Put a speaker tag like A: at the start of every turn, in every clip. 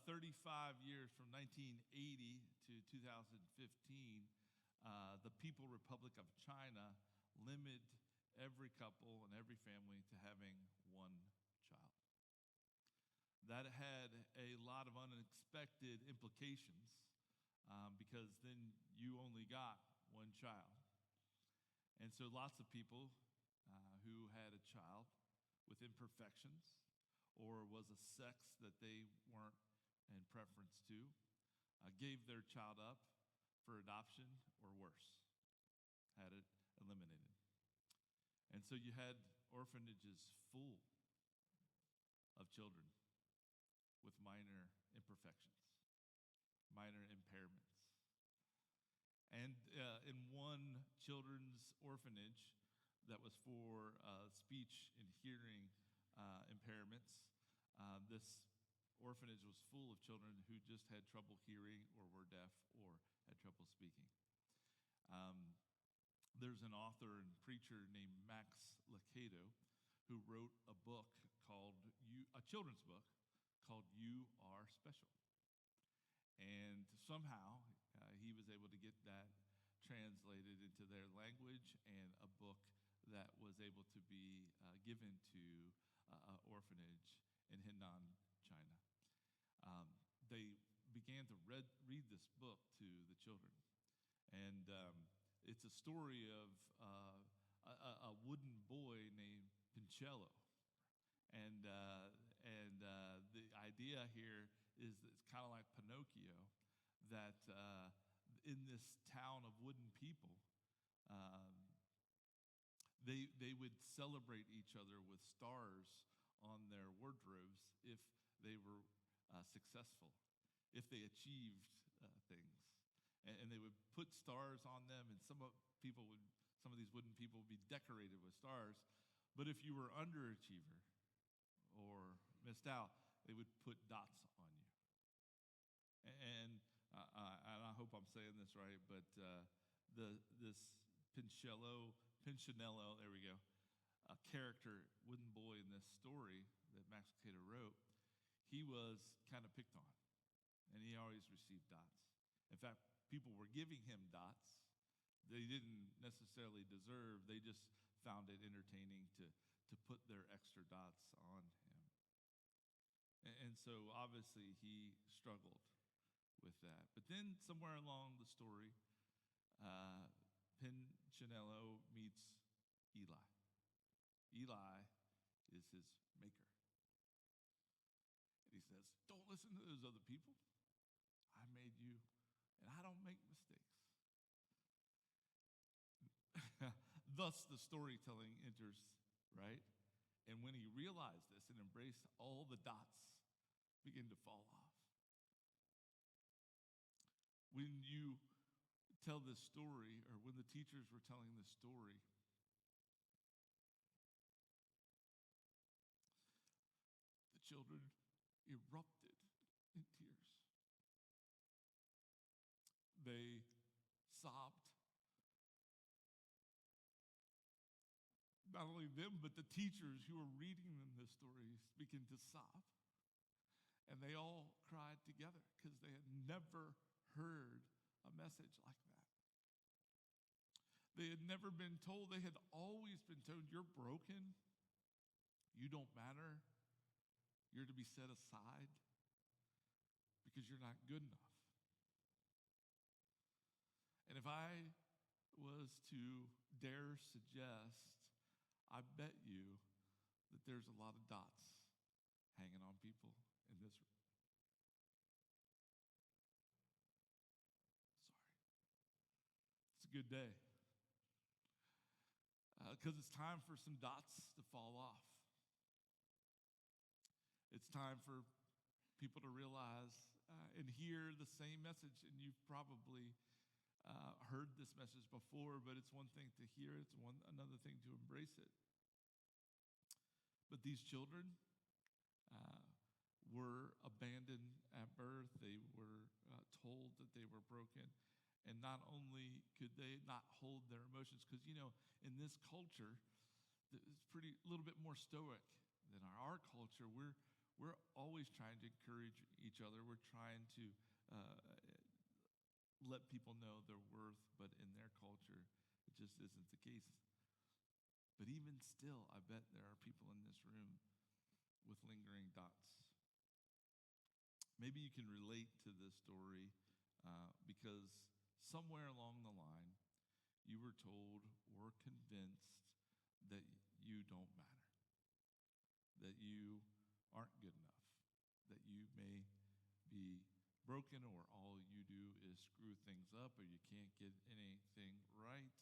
A: 35 years from 1980 to 2015, the People Republic of China limited every couple and every family to having one child. That had a lot of unexpected implications because then you only got one child. And so lots of people who had a child with imperfections or was a sex that they weren't in preference to gave their child up for adoption or worse, had it eliminated. And so you had orphanages full of children with minor imperfections, minor impairments. And in one children's orphanage that was for speech and hearing impairments, this orphanage was full of children who just had trouble hearing or were deaf or had trouble speaking. There's an author and preacher named Max Lucado who wrote a book called a children's book called You Are Special. And somehow he was able to get that translated into their language and a book that was able to be given to an orphanage in Henan, China. They began to read this book to the children. And it's a story of a wooden boy named Pincello. And the idea here is that it's kind of like Pinocchio, that in this town of wooden people, they would celebrate each other with stars on their wardrobes if they were successful, if they achieved things. And they would put stars on them, and some of these wooden people would be decorated with stars. But if you were underachiever or missed out, they would put dots on you. And I hope I'm saying this right, but this Pincello, there we go, a character, wooden boy in this story that Max Lucado wrote, he was kind of picked on, and he always received dots. In fact, people were giving him dots they didn't necessarily deserve. They just found it entertaining to put their extra dots on him. And so obviously he struggled with that. But then somewhere along the story, Pincinello meets Eli. Eli is his maker. And he says, don't listen to those other people. I made you, and I don't make mistakes. Thus, the storytelling enters, right? And when he realized this and embraced, all the dots begin to fall off. When you tell this story, or when the teachers were telling this story, the children erupted in tears. They sobbed. Not only them, but the teachers who were reading them this story began to sob. And they all cried together because they had never heard a message like that. They had never been told, they had always been told, you're broken, you don't matter, you're to be set aside because you're not good enough. And if I was to dare suggest, I bet you that there's a lot of dots hanging on people in this room. Sorry. It's a good day. Because it's time for some dots to fall off. It's time for people to realize and hear the same message. And you've probably heard this message before, but it's one thing to hear it, it's another thing to embrace it. But these children were abandoned at birth. They were told that they were broken. And not only could they not hold their emotions, because, you know, in this culture, it's a little bit more stoic than our culture. we're always trying to encourage each other. We're trying to uh, let people know their worth, but in their culture, it just isn't the case. But even still, I bet there are people in this room with lingering doubts. Maybe you can relate to this story because somewhere along the line, you were told or convinced that you don't matter, that you aren't good enough, that you may be broken, or all you do is screw things up, or you can't get anything right,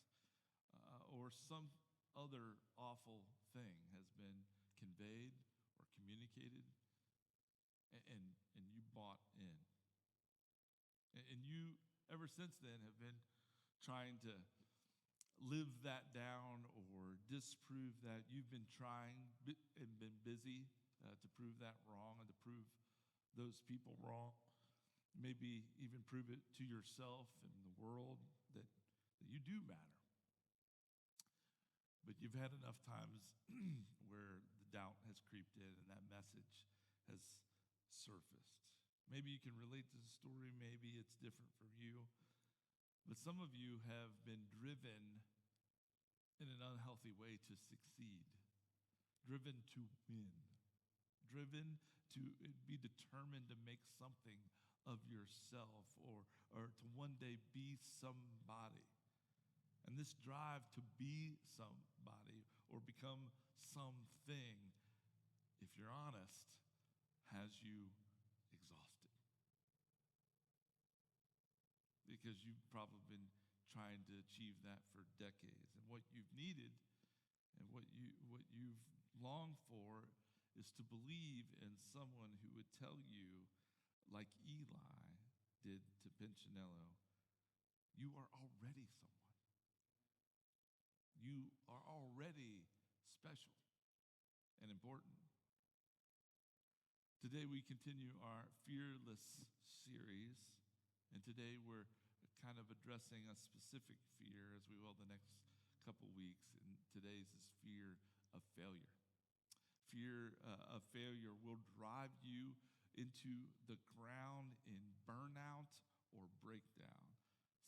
A: or some other awful thing has been conveyed or communicated, and you bought in. And you, ever since then, have been trying to live that down or disprove that. You've been trying and been busy to prove that wrong and to prove those people wrong. Maybe even prove it to yourself and the world that you do matter. But you've had enough times where the doubt has creeped in and that message has surfaced. Maybe you can relate to the story, maybe it's different for you. But some of you have been driven in an unhealthy way to succeed, driven to win, driven to be determined to make something of yourself or to one day be somebody. And this drive to be somebody or become something, if you're honest, has you exhausted. Because you've probably been trying to achieve that for decades. And what you've needed and what you've longed for is to believe in someone who would tell you, like Eli did to Pinchinello, you are already someone. You are already special and important. Today we continue our Fearless series, and today we're kind of addressing a specific fear, as we will the next couple weeks. And today's is fear of failure. Fear of failure will drive you into the ground in burnout or breakdown.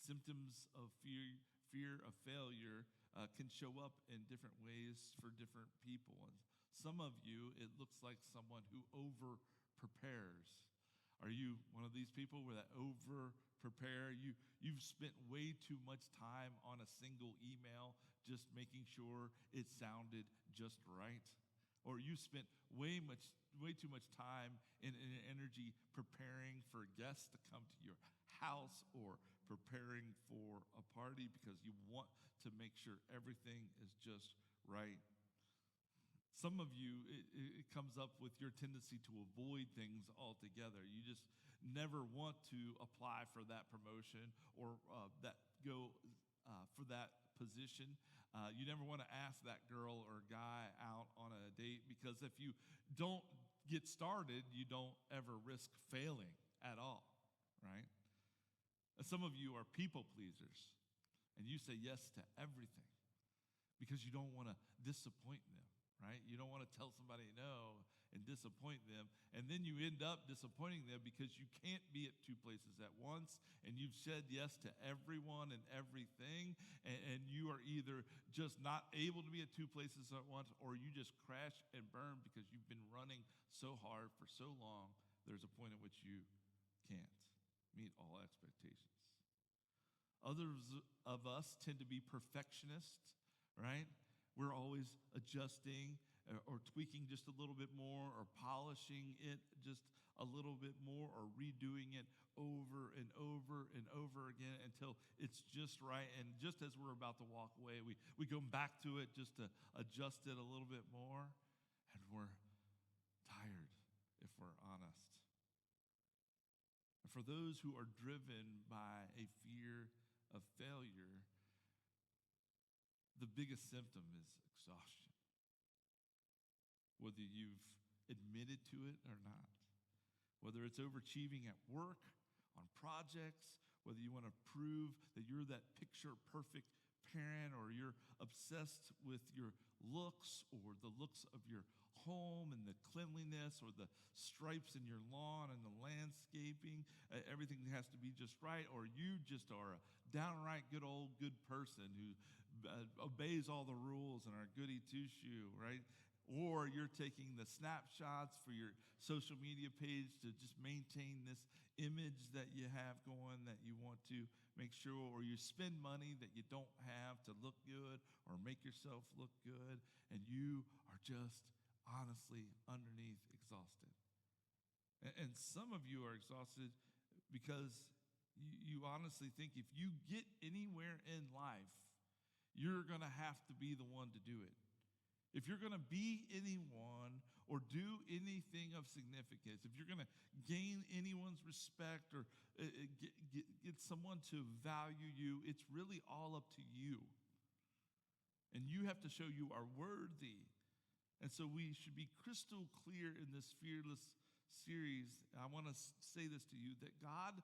A: Symptoms of fear of failure can show up in different ways for different people. And some of you, it looks like someone who over prepares. Are you one of these people where that over prepare? You've spent way too much time on a single email just making sure it sounded just right. Or you spent way too much time and energy preparing for guests to come to your house or preparing for a party because you want to make sure everything is just right. Some of you, it comes up with your tendency to avoid things altogether. You just never want to apply for that promotion or for that position. You never want to ask that girl or guy out on a date because if you don't get started, you don't ever risk failing at all, right? Some of you are people pleasers, and you say yes to everything because you don't want to disappoint them. Right? You don't want to tell somebody no and disappoint them. And then you end up disappointing them because you can't be at two places at once. And you've said yes to everyone and everything. And you are either just not able to be at two places at once, or you just crash and burn because you've been running so hard for so long. There's a point at which you can't meet all expectations. Others of us tend to be perfectionists, right? We're always adjusting or tweaking just a little bit more or polishing it just a little bit more or redoing it over and over and over again until it's just right. And just as we're about to walk away, we go back to it just to adjust it a little bit more. And we're tired, if we're honest. And for those who are driven by a fear of failure, the biggest symptom is exhaustion. Whether you've admitted to it or not. Whether it's overachieving at work, on projects, whether you want to prove that you're that picture perfect parent, or you're obsessed with your looks or the looks of your home and the cleanliness or the stripes in your lawn and the landscaping, everything has to be just right, or you just are a downright good person who obeys all the rules and are goody two-shoe, right? Or you're taking the snapshots for your social media page to just maintain this image that you have going that you want to make sure, or you spend money that you don't have to look good or make yourself look good, and you are just honestly underneath exhausted. And some of you are exhausted because you honestly think if you get anywhere in life, you're going to have to be the one to do it. If you're going to be anyone or do anything of significance, if you're going to gain anyone's respect or get someone to value you, it's really all up to you. And you have to show you are worthy. And so we should be crystal clear in this Fearless series. I want to say this to you, that God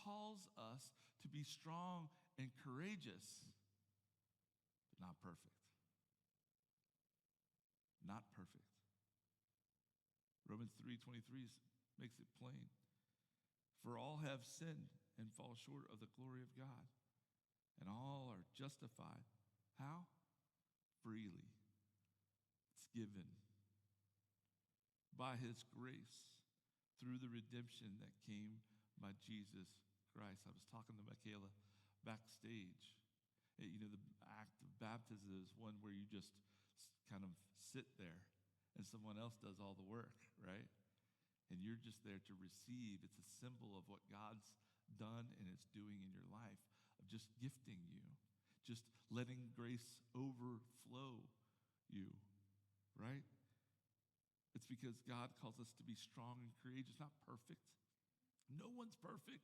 A: calls us to be strong and courageous, but not perfect. Not perfect. Romans 3:23 makes it plain. For all have sinned and fall short of the glory of God, and all are justified. How? Freely. It's given by his grace through the redemption that came by Jesus Christ. I was talking to Michaela backstage. The act of baptism is one where you just kind of sit there and someone else does all the work, right? And you're just there to receive. It's a symbol of what God's done and it's doing in your life, of just gifting you, just letting grace overflow you, right? It's because God calls us to be strong and courageous, not perfect. No one's perfect.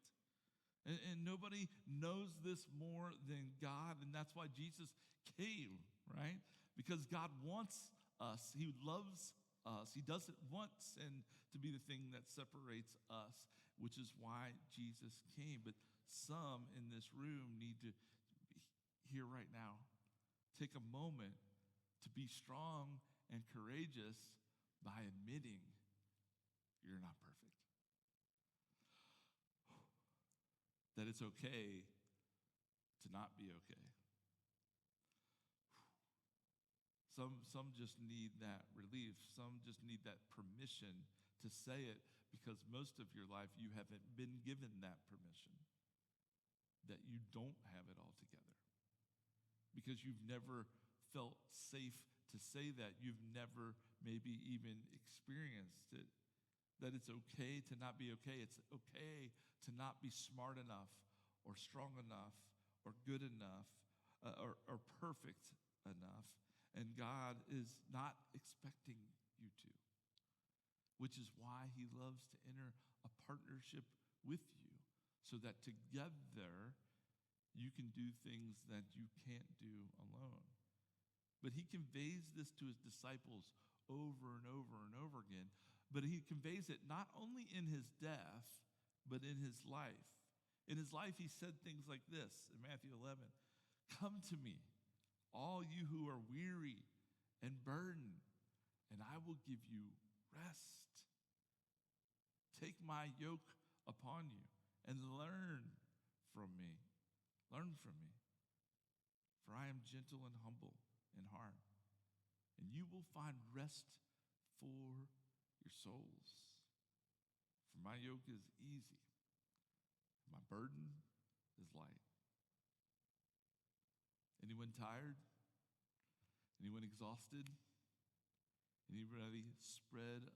A: And nobody knows this more than God, and that's why Jesus came, right? Because God wants us. He loves us. He doesn't want sin to be the thing that separates us, which is why Jesus came. But some in this room need to hear right now, take a moment to be strong and courageous by admitting you're not perfect. That it's okay to not be okay. Some just need that relief. Some just need that permission to say it, because most of your life you haven't been given that permission, that you don't have it all together, because you've never felt safe to say that. You've never maybe even experienced it, that it's okay to not be okay. It's okay to not be smart enough or strong enough or good enough or perfect enough. And God is not expecting you to, which is why he loves to enter a partnership with you, so that together you can do things that you can't do alone. But he conveys this to his disciples over and over and over again. But he conveys it not only in his death, but in his life. In his life, he said things like this in Matthew 11, "Come to me, all you who are weary and burdened, and I will give you rest. Take my yoke upon you and learn from me. Learn from me, for I am gentle and humble in heart, and you will find rest for your souls. For my yoke is easy, my burden is light." Anyone tired? Anyone exhausted? Anybody spread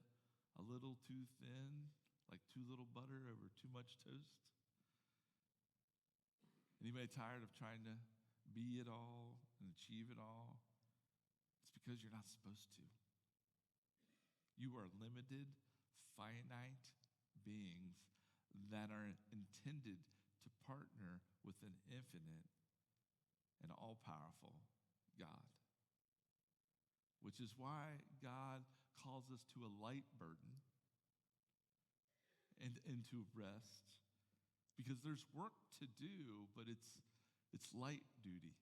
A: a little too thin, like too little butter over too much toast? Anybody tired of trying to be it all and achieve it all? It's because you're not supposed to. You are limited, finite beings that are intended to partner with an infinite and all-powerful God. Which is why God calls us to a light burden and into rest. Because there's work to do, but it's light duty.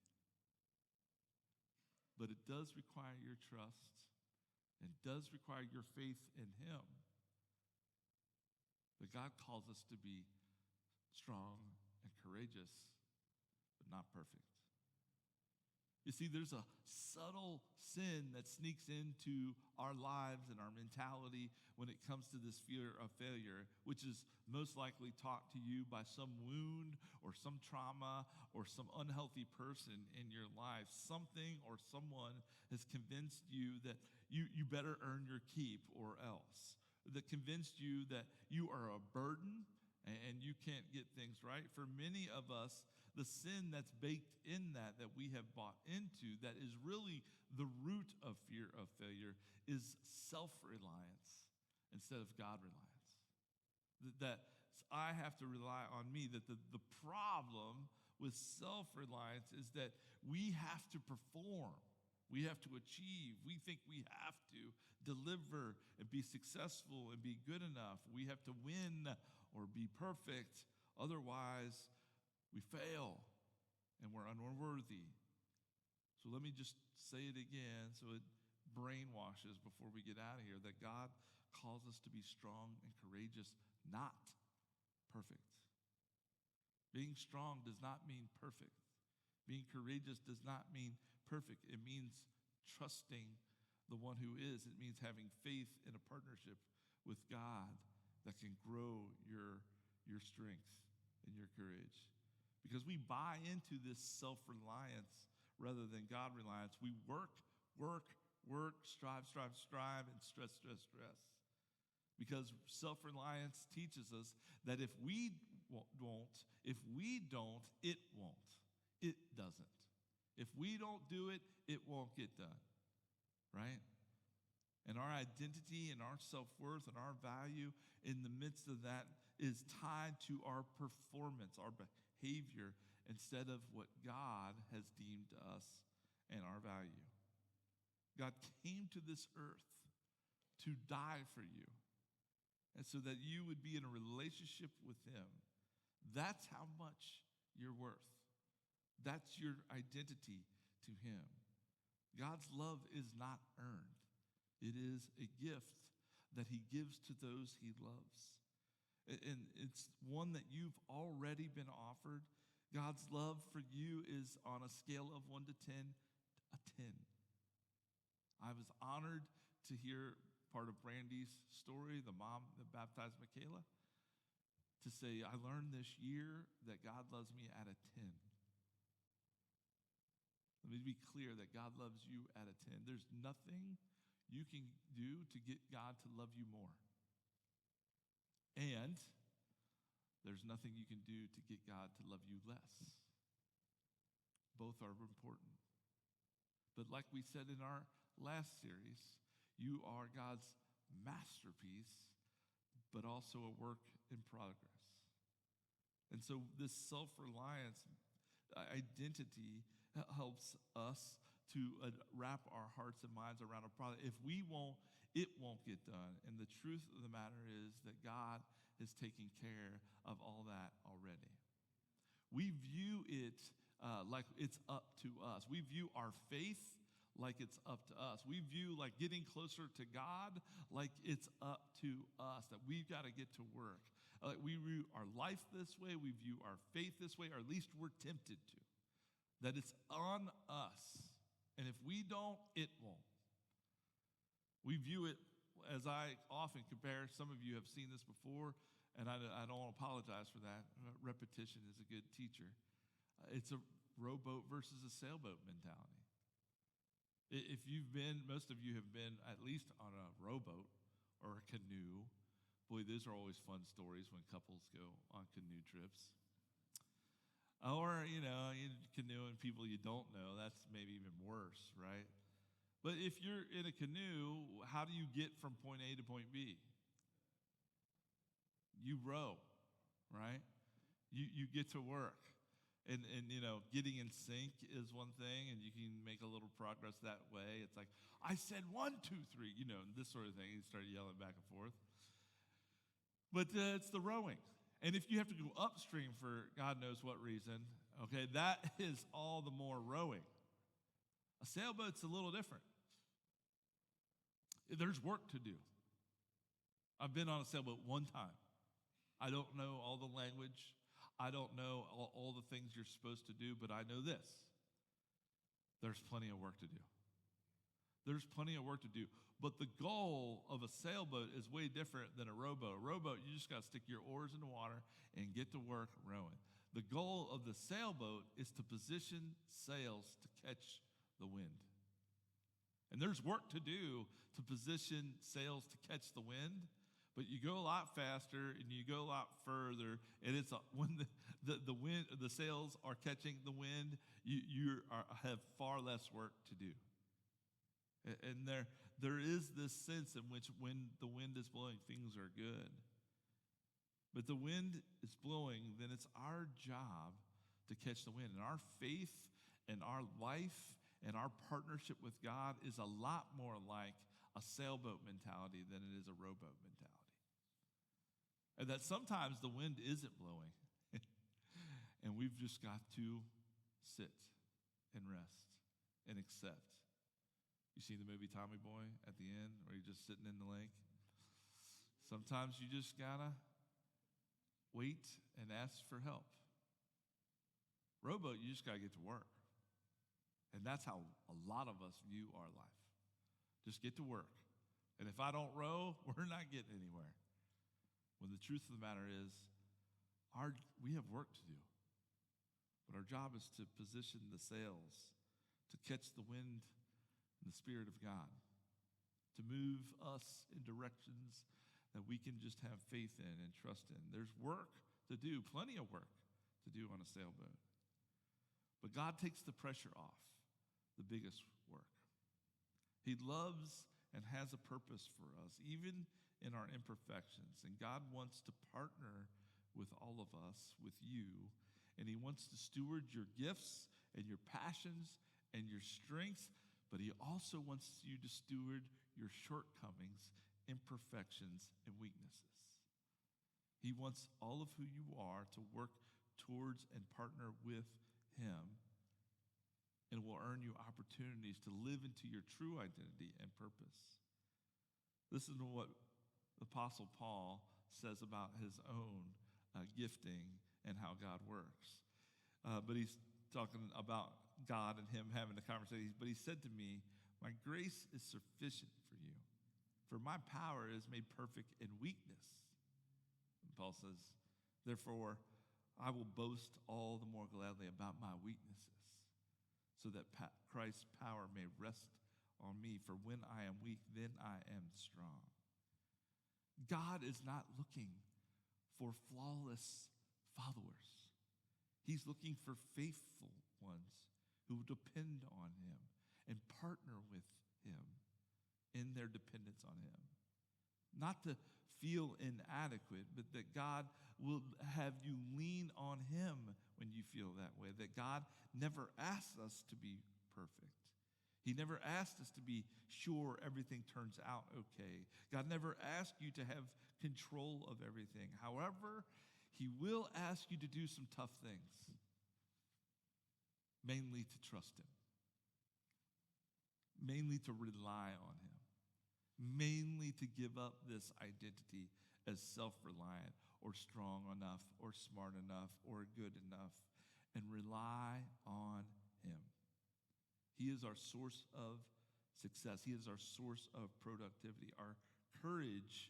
A: but it does require your trust and does require your faith in him. But God calls us to be strong and courageous, but not perfect. You see, there's a subtle sin that sneaks into our lives and our mentality when it comes to this fear of failure, which is most likely taught to you by some wound or some trauma or some unhealthy person in your life. Something or someone has convinced you that you better earn your keep or else, that convinced you that you are a burden and you can't get things right. For many of us, the sin that's baked in that we have bought into, that is really the root of fear of failure, is self-reliance instead of God-reliance. That I have to rely on me, that the problem with self-reliance is that we have to perform. We have to achieve. We think we have to deliver and be successful and be good enough. We have to win or be perfect. Otherwise, we fail and we're unworthy. So let me just say it again so it brainwashes before we get out of here, that God calls us to be strong and courageous, not perfect. Being strong does not mean perfect. Being courageous does not mean perfect. It means trusting the one who is. It means having faith in a partnership with God that can grow your strength and your courage. Because we buy into this self-reliance rather than God-reliance. We work, strive, and stress. Because self-reliance teaches us that if we don't, it won't. It doesn't. If we don't do it, it won't get done, right? And our identity and our self-worth and our value in the midst of that is tied to our performance, our behavior, instead of what God has deemed us and our value. God came to this earth to die for you, and so that you would be in a relationship with him. That's how much you're worth. That's your identity to him. God's love is not earned. It is a gift that he gives to those he loves. And it's one that you've already been offered. God's love for you is on a scale of 1 to 10, a 10. I was honored to hear part of Brandy's story, the mom that baptized Michaela, to say, I learned this year that God loves me at a 10. Let me be clear that God loves you at a 10. There's nothing you can do to get God to love you more. And there's nothing you can do to get God to love you less. Both are important. But like we said in our last series, you are God's masterpiece, but also a work in progress. And so this self-reliance identity helps us to wrap our hearts and minds around a problem. If we won't, it won't get done. And the truth of the matter is that God is taking care of all that already. We view it like it's up to us. We view our faith like it's up to us. We view like getting closer to God like it's up to us, that we've got to get to work. We view our life this way. We view our faith this way, or at least we're tempted to. That it's on us. And if we don't, it won't. We view it, as I often compare, some of you have seen this before, and I don't apologize for that. Repetition is a good teacher. It's a rowboat versus a sailboat mentality. If you've been, most of you have been at least on a rowboat or a canoe. Boy, those are always fun stories when couples go on canoe trips. Or, you canoeing people you don't know, that's maybe even worse, right? But if you're in a canoe, how do you get from point A to point B? You row, right? You get to work. And getting in sync is one thing, and you can make a little progress that way. It's like, I said 1, 2, 3, this sort of thing. You start yelling back and forth. But it's the rowing. And if you have to go upstream for God knows what reason, okay, that is all the more rowing. A sailboat's a little different. There's work to do. I've been on a sailboat one time. I don't know all the language. I don't know all the things you're supposed to do, but I know this. There's plenty of work to do. There's plenty of work to do. But the goal of a sailboat is way different than a rowboat. A rowboat, you just got to stick your oars in the water and get to work rowing. The goal of the sailboat is to position sails to catch the wind. And there's work to do to position sails to catch the wind, but you go a lot faster and you go a lot further. And it's when the wind, the sails are catching the wind, you have far less work to do. And there is this sense in which when the wind is blowing, things are good. But the wind is blowing, then it's our job to catch the wind. And our faith and our life and our partnership with God is a lot more like a sailboat mentality than it is a rowboat mentality. And that sometimes the wind isn't blowing. And we've just got to sit and rest and accept. You see the movie Tommy Boy at the end where you're just sitting in the lake? Sometimes you just gotta wait and ask for help. Rowboat, you just gotta get to work. And that's how a lot of us view our life. Just get to work. And if I don't row, we're not getting anywhere. When the truth of the matter is, we have work to do. But our job is to position the sails, to catch the wind in the Spirit of God, to move us in directions that we can just have faith in and trust in. There's work to do, plenty of work to do on a sailboat. But God takes the pressure off the biggest work. He loves and has a purpose for us, even in our imperfections. And God wants to partner with all of us, with you, and He wants to steward your gifts and your passions and your strengths, but He also wants you to steward your shortcomings, imperfections, and weaknesses. He wants all of who you are to work towards and partner with Him, and will earn you opportunities to live into your true identity and purpose. Listen to what the Apostle Paul says about his own gifting and how God works. But he's talking about God and him having a conversation. But he said to me, "My grace is sufficient for you, for my power is made perfect in weakness." And Paul says, "Therefore, I will boast all the more gladly about my weaknesses, so that Christ's power may rest on me. For when I am weak, then I am strong." God is not looking for flawless followers. He's looking for faithful ones who depend on Him and partner with Him in their dependence on Him. Not to feel inadequate, but that God will have you lean on Him when you feel that way. That God never asked us to be perfect. He never asked us to be sure everything turns out okay. God never asked you to have control of everything. However, He will ask you to do some tough things, mainly to trust Him, mainly to rely on Him, mainly to give up this identity as self-reliant or strong enough or smart enough or good enough, and rely on Him. He is our source of success. He is our source of productivity. Our courage,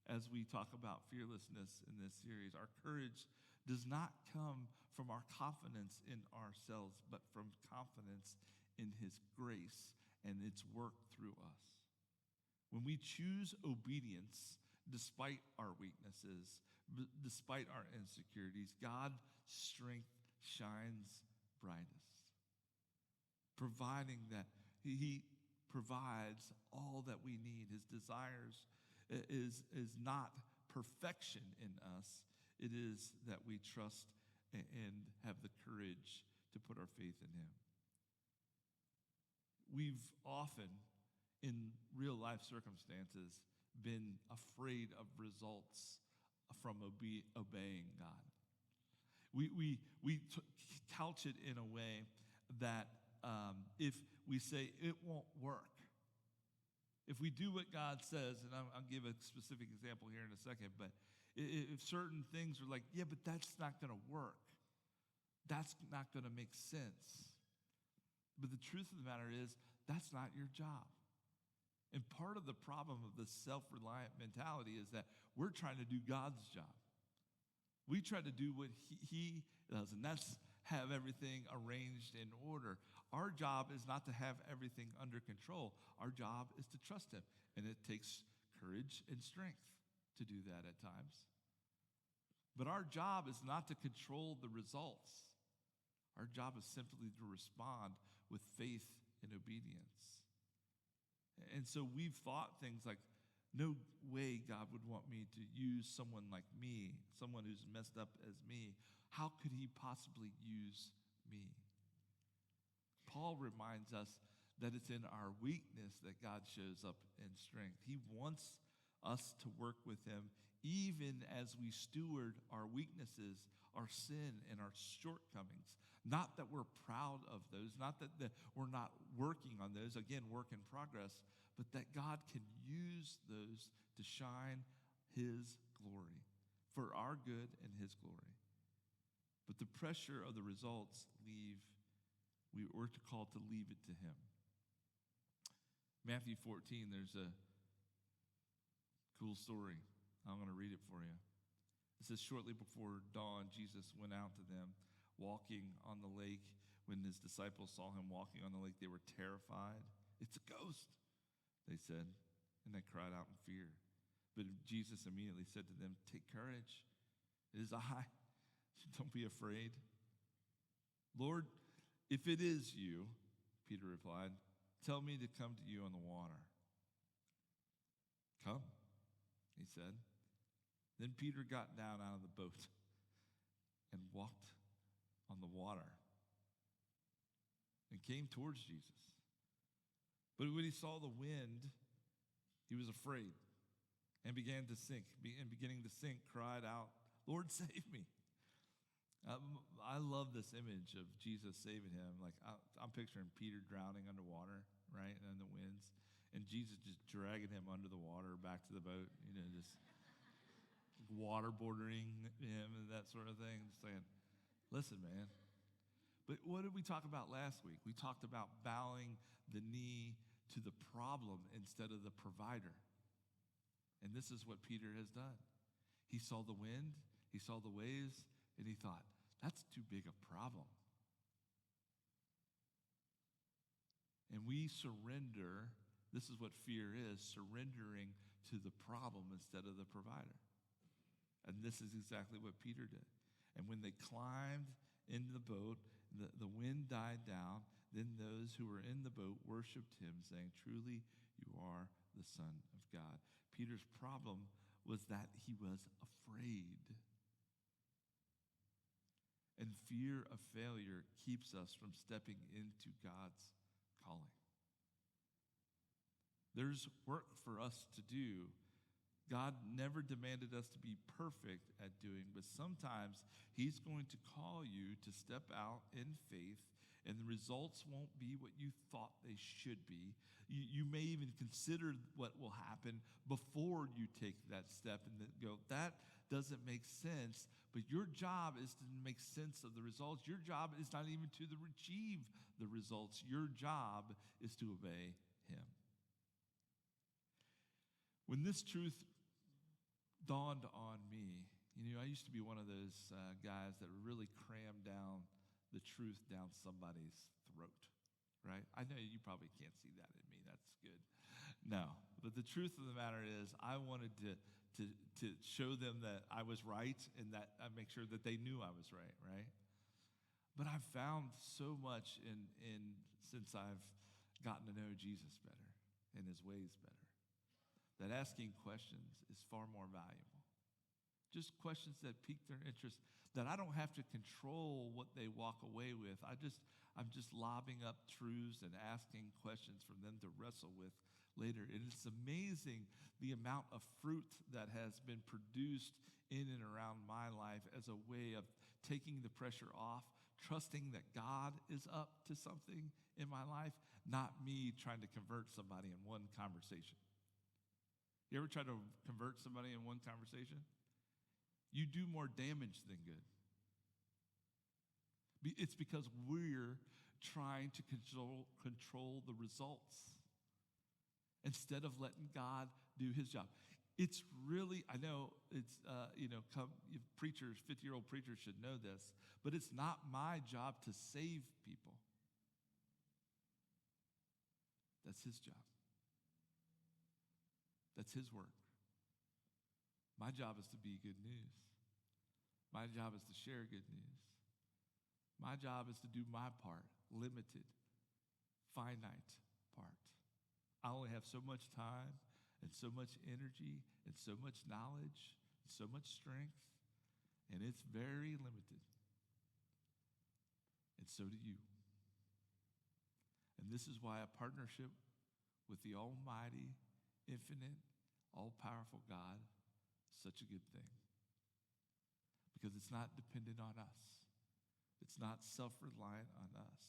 A: as we talk about fearlessness in this series, our courage does not come from our confidence in ourselves, but from confidence in His grace and its work through us. When we choose obedience despite our weaknesses, despite our insecurities, God's strength shines brightest, providing that He provides all that we need. His desires is not perfection in us. It is that we trust and have the courage to put our faith in Him. We've often, in real life circumstances, been afraid of results from obeying God. We couch it in a way that if we say it won't work. If we do what God says, and I'll give a specific example here in a second, but if certain things are like, yeah, but that's not going to work. That's not going to make sense. But the truth of the matter is, that's not your job. And part of the problem of this self-reliant mentality is that we're trying to do God's job. We try to do what he does, and that's have everything arranged in order. Our job is not to have everything under control. Our job is to trust him, and it takes courage and strength to do that at times. But our job is not to control the results. Our job is simply to respond with faith and obedience. And so we've thought things like, no way God would want me to use someone like me, someone who's messed up as me. How could he possibly use me? Paul reminds us that it's in our weakness that God shows up in strength. He wants us to work with him even as we steward our weaknesses, our sin, and our shortcomings. Not that we're proud of those, not that we're not working on those, again, work in progress, but that God can use those to shine his glory, for our good and his glory. But the pressure of the results we're called to leave it to him. Matthew 14, there's a cool story. I'm going to read it for you. It says, shortly before dawn, Jesus went out to them, walking on the lake. When his disciples saw him walking on the lake, they were terrified. It's a ghost, they said, and they cried out in fear. But Jesus immediately said to them, take courage. It is I. Don't be afraid. Lord, if it is you, Peter replied, tell me to come to you on the water. Come, he said. Then Peter got down out of the boat and walked on the water and came towards Jesus. But when he saw the wind, he was afraid and began to sink. And beginning to sink, cried out, Lord, save me. I love this image of Jesus saving him. Like I'm picturing Peter drowning underwater, right, and the winds, and Jesus just dragging him under the water back to the boat, just waterboarding him and that sort of thing, saying, listen, man. But what did we talk about last week? We talked about bowing the knee to the problem instead of the provider. And this is what Peter has done. He saw the wind, he saw the waves, and he thought, that's too big a problem. And we surrender. This is what fear is, surrendering to the problem instead of the provider. And this is exactly what Peter did. And when they climbed into the boat, the wind died down. Then those who were in the boat worshiped him, saying, truly, you are the Son of God. Peter's problem was that he was afraid. And fear of failure keeps us from stepping into God's calling. There's work for us to do. God never demanded us to be perfect at doing, but sometimes he's going to call you to step out in faith, and the results won't be what you thought they should be. You may even consider what will happen before you take that step and then go, that doesn't make sense. But your job is to make sense of the results. Your job is not even to achieve the results. Your job is to obey him. When this truth dawned on me, I used to be one of those guys that really crammed down the truth down somebody's throat, right? I know you probably can't see that in me. That's good. No, but the truth of the matter is I wanted to show them that I was right and that I make sure that they knew I was right? But I've found so much since I've gotten to know Jesus better and his ways better, that asking questions is far more valuable. Just questions that pique their interest, that I don't have to control what they walk away with. I'm just lobbing up truths and asking questions for them to wrestle with later. And it's amazing the amount of fruit that has been produced in and around my life as a way of taking the pressure off trusting that God is up to something in my life, not me trying to convert somebody in one conversation. You ever try to convert somebody in one conversation? You do more damage than good. It's because we're trying to control the results instead of letting God do his job. It's really, I know it's, preachers, 50-year-old preachers should know this, but it's not my job to save people. That's his job. That's his work. My job is to be good news. My job is to share good news. My job is to do my part, limited, finite part. I only have so much time and so much energy and so much knowledge and so much strength, and it's very limited. And so do you. And this is why a partnership with the almighty, infinite, all-powerful God is such a good thing. Because it's not dependent on us. It's not self-reliant on us.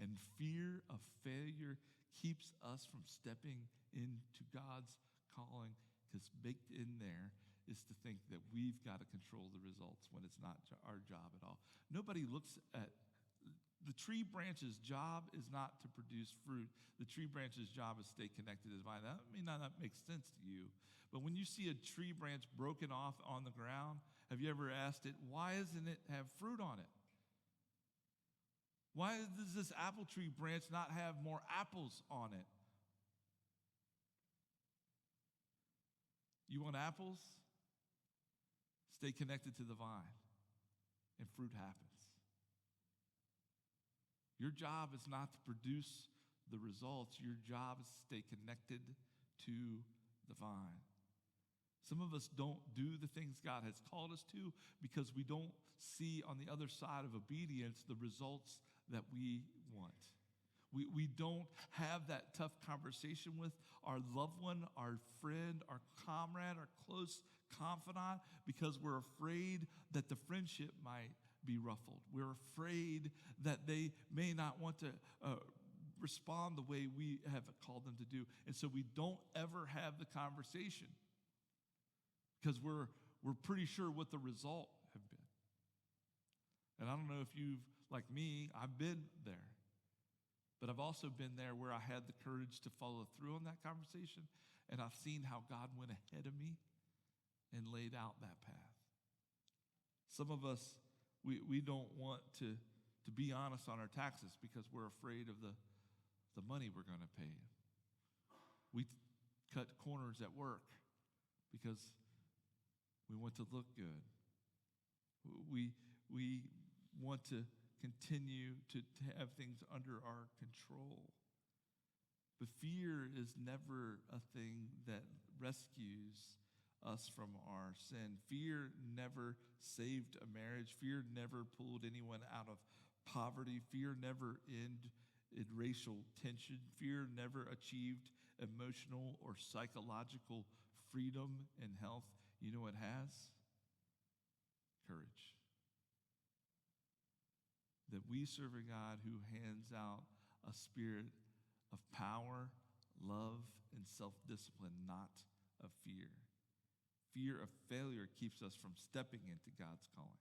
A: And fear of failure keeps us from stepping into God's calling, because baked in there is to think that we've got to control the results when it's not our job at all. Nobody looks at the tree branch's job is not to produce fruit. The tree branch's job is to stay connected to the vine. That may not make sense to you, but when you see a tree branch broken off on the ground, have you ever asked it, why doesn't it have fruit on it? Why does this apple tree branch not have more apples on it? You want apples? Stay connected to the vine, and fruit happens. Your job is not to produce the results. Your job is to stay connected to the vine. Some of us don't do the things God has called us to because we don't see on the other side of obedience the results that we want. We don't have that tough conversation with our loved one, our friend, our comrade, our close confidant, because we're afraid that the friendship might be ruffled. We're afraid that they may not want to respond the way we have called them to do. And so we don't ever have the conversation because we're pretty sure what the result have been. And I don't know if you've, like me, I've been there. But I've also been there where I had the courage to follow through on that conversation, and I've seen how God went ahead of me and laid out that path. Some of us, we don't want to be honest on our taxes because we're afraid of the money we're going to pay. We cut corners at work because we want to look good. We want to continue to have things under our control. But fear is never a thing that rescues us from our sin. Fear never saved a marriage. Fear never pulled anyone out of poverty. Fear never ended racial tension. Fear never achieved emotional or psychological freedom and health. You know what has? Courage. That we serve a God who hands out a spirit of power, love, and self-discipline, not of fear. Fear of failure keeps us from stepping into God's calling.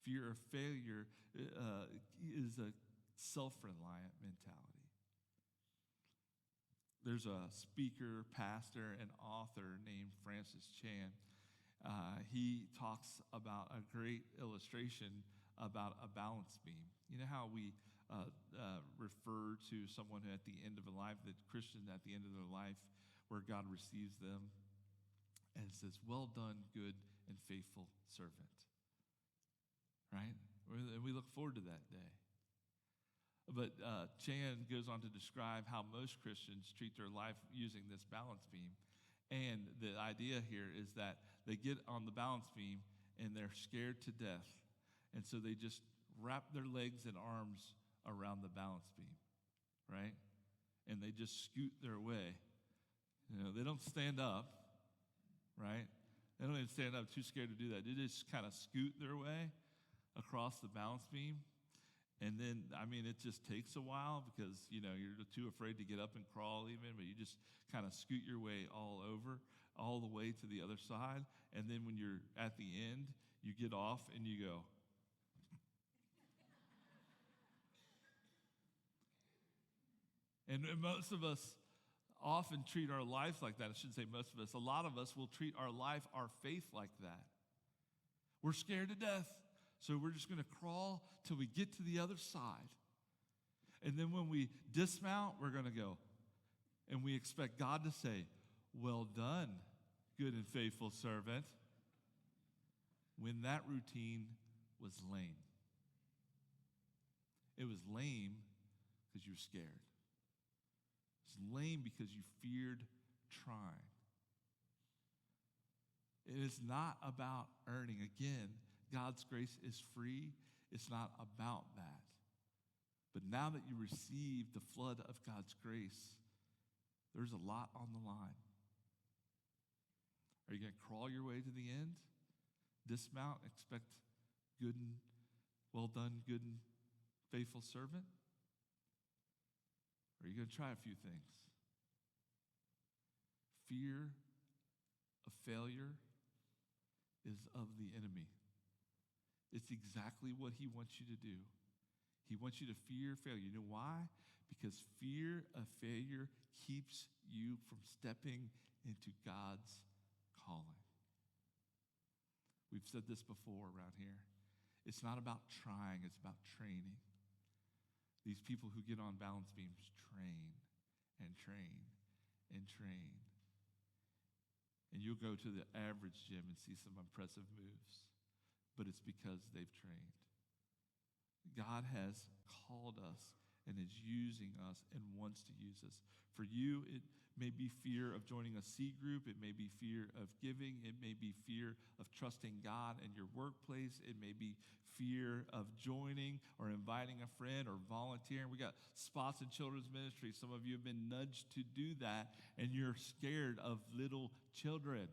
A: Fear of failure is a self-reliant mentality. There's a speaker, pastor, and author named Francis Chan. He talks about a great illustration about a balance beam. You know how we refer to someone at the end of a life, the Christian at the end of their life, where God receives them and says, "Well done, good and faithful servant." Right? And we look forward to that day. But Chan goes on to describe how most Christians treat their life using this balance beam. And the idea here is that they get on the balance beam and they're scared to death. And so they just wrap their legs and arms around the balance beam, right? And they just scoot their way. You know, they don't stand up, right? They don't even stand up, too scared to do that. They just kind of scoot their way across the balance beam. And then, it just takes a while because, you're too afraid to get up and crawl even, but you just kind of scoot your way all over, all the way to the other side. And then when you're at the end, you get off and you go. And most of us often treat our life like that. I shouldn't say most of us. A lot of us will treat our life, our faith like that. We're scared to death. So we're just going to crawl till we get to the other side. And then when we dismount, we're going to go. And we expect God to say, well done, good and faithful servant. When that routine was lame. It was lame because you were scared. It's lame because you feared trying. It is not about earning. Again, God's grace is free. It's not about that. But now that you receive the flood of God's grace, there's a lot on the line. Are you going to crawl your way to the end? Dismount, expect good and well done, good and faithful servant? Or are you going to try a few things? Fear of failure is of the enemy. It's exactly what he wants you to do. He wants you to fear failure. You know why? Because fear of failure keeps you from stepping into God's calling. We've said this before around here. It's not about trying, it's about training. These people who get on balance beams train and train and train. And you'll go to the average gym and see some impressive moves, but it's because they've trained. God has called us and is using us and wants to use us. For you, it may be fear of joining a C group. It may be fear of giving. It may be fear of trusting God in your workplace. It may be fear of joining or inviting a friend or volunteering. We got spots in children's ministry. Some of you have been nudged to do that, and you're scared of little children.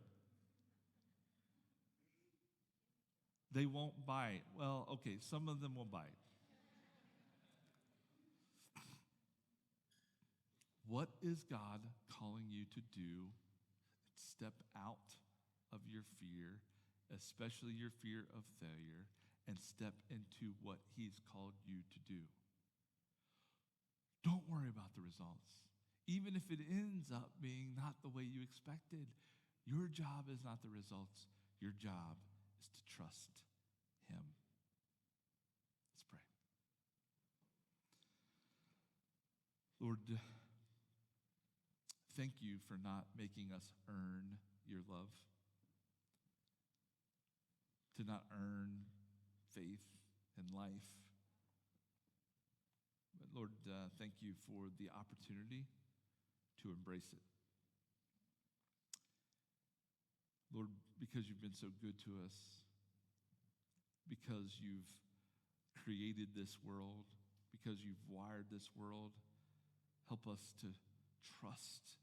A: They won't bite. Well, okay, some of them will bite. What is God calling you to do? Step out of your fear, especially your fear of failure, and step into what he's called you to do. Don't worry about the results. Even if it ends up being not the way you expected, your job is not the results. Your job is to trust him. Let's pray. Lord, thank you for not making us earn your love, to not earn faith and life. But Lord, thank you for the opportunity to embrace it. Lord, because you've been so good to us, because you've created this world, because you've wired this world, help us to trust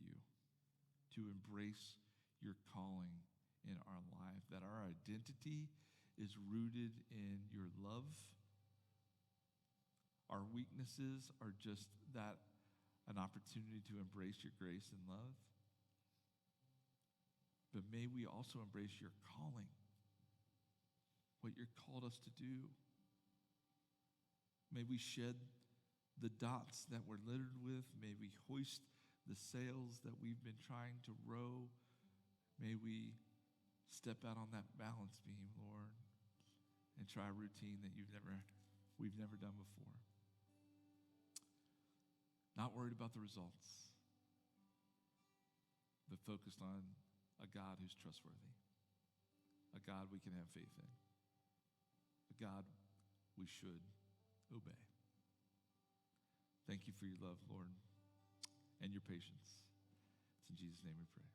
A: you, to embrace your calling in our life, that our identity is rooted in your love. Our weaknesses are just that, an opportunity to embrace your grace and love. But may we also embrace your calling, what you're called us to do. May we shed the dots that we're littered with. May we hoist the sails that we've been trying to row. May we step out on that balance beam, Lord, and try a routine that we've never done before. Not worried about the results, but focused on a God who's trustworthy, a God we can have faith in, a God we should obey. Thank you for your love, Lord, and your patience. It's in Jesus' name we pray.